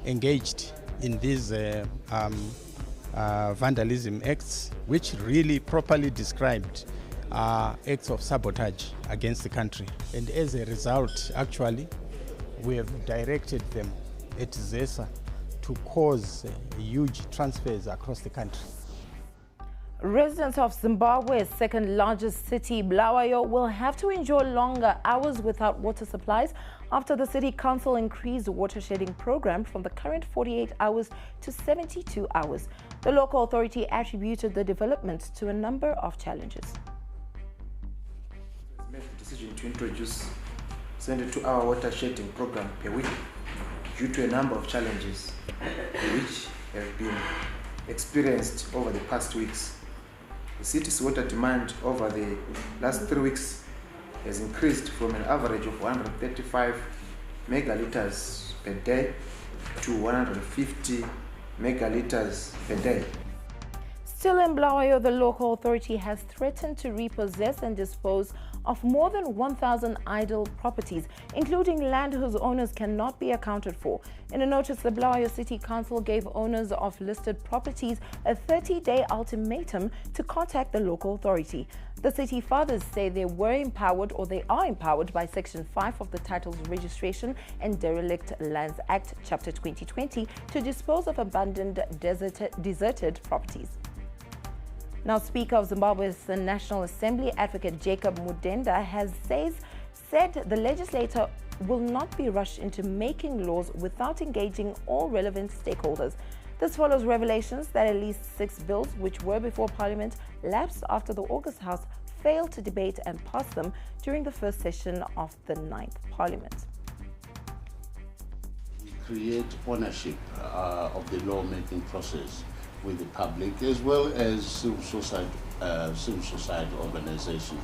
engaged in these vandalism acts, which really properly described acts of sabotage against the country. And as a result, actually, we have directed them at Zesa to cause huge transfers across the country. Residents of Zimbabwe's second largest city, Bulawayo, will have to endure longer hours without water supplies after the city council increased the water shedding program from the current 48 hours to 72 hours. The local authority attributed the development to a number of challenges. It's made the decision to introduce 72-hour water shedding program per week due to a number of challenges which have been experienced over the past weeks. The city's water demand over the last 3 weeks has increased from an average of 135 megaliters per day to 150 megaliters per day. Still in Bulawayo, the local authority has threatened to repossess and dispose of more than 1,000 idle properties, including land whose owners cannot be accounted for. In a notice, the Bulawayo City Council gave owners of listed properties a 30-day ultimatum to contact the local authority. The city fathers say they are empowered by Section 5 of the Titles Registration and Derelict Lands Act, Chapter 2020, to dispose of abandoned deserted properties. Now, Speaker of Zimbabwe's National Assembly, Advocate Jacob Mudenda, has said the legislator will not be rushed into making laws without engaging all relevant stakeholders. This follows revelations that at least 6 bills which were before Parliament lapsed after the August House failed to debate and pass them during the first session of the 9th Parliament. We create ownership of the lawmaking process with the public as well as civil society organizations.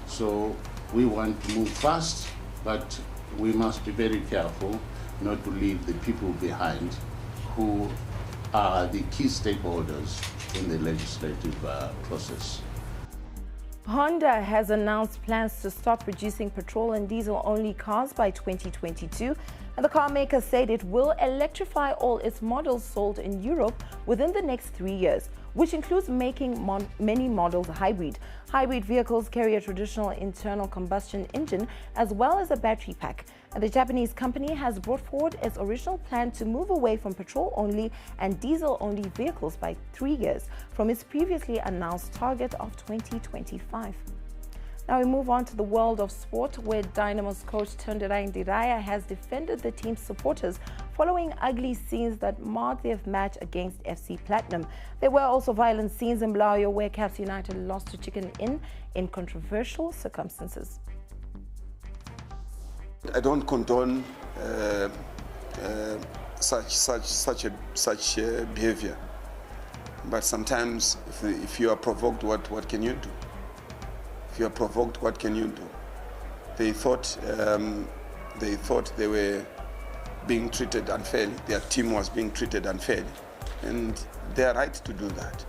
So we want to move fast, but we must be very careful not to leave the people behind who are the key stakeholders in the legislative process. Honda has announced plans to stop producing petrol and diesel-only cars by 2022, and the car maker said it will electrify all its models sold in Europe within the next 3 years, which includes making many models hybrid. Hybrid vehicles carry a traditional internal combustion engine as well as a battery pack. And the Japanese company has brought forward its original plan to move away from petrol-only and diesel-only vehicles by 3 years from its previously announced target of 2025. Now we move on to the world of sport, where Dynamos coach Tonderai Ndiraya has defended the team's supporters following ugly scenes that marred their match against FC Platinum. There were also violent scenes in Bulawayo where Caps United lost to Chicken Inn in controversial circumstances. I don't condone such behavior, but sometimes if you are provoked, what can you do? If you are provoked, what can you do? They thought they were being treated unfairly. Their team was being treated unfairly, and they are right to do that.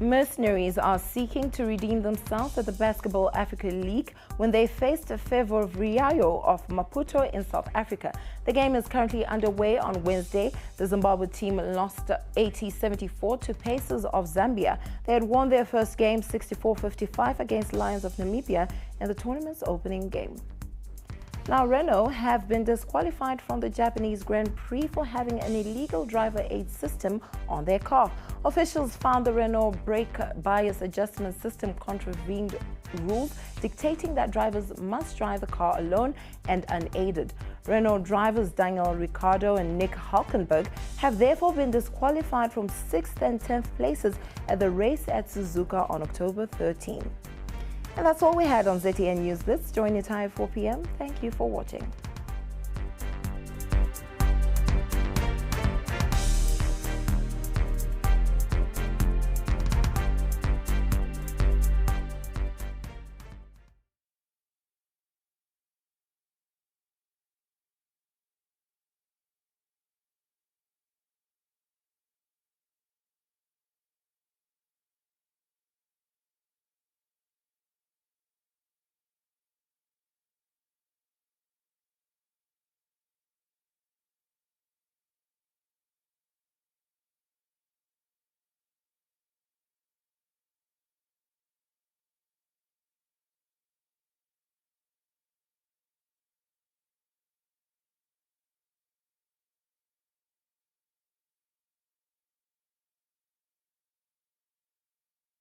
Mercenaries are seeking to redeem themselves at the Basketball Africa League when they faced Ferroviário of Maputo in South Africa. The game is currently underway on Wednesday. The Zimbabwe team lost 80-74 to Pacers of Zambia. They had won their first game 64-55 against Lions of Namibia in the tournament's opening game. Now, Renault have been disqualified from the Japanese Grand Prix for having an illegal driver aid system on their car. Officials found the Renault brake bias adjustment system contravened rules dictating that drivers must drive the car alone and unaided. Renault drivers Daniel Ricciardo and Nick Hulkenberg have therefore been disqualified from 6th and 10th places at the race at Suzuka on October 13. And that's all we had on ZTN News Blitz. Join your time at 4 p.m. Thank you for watching.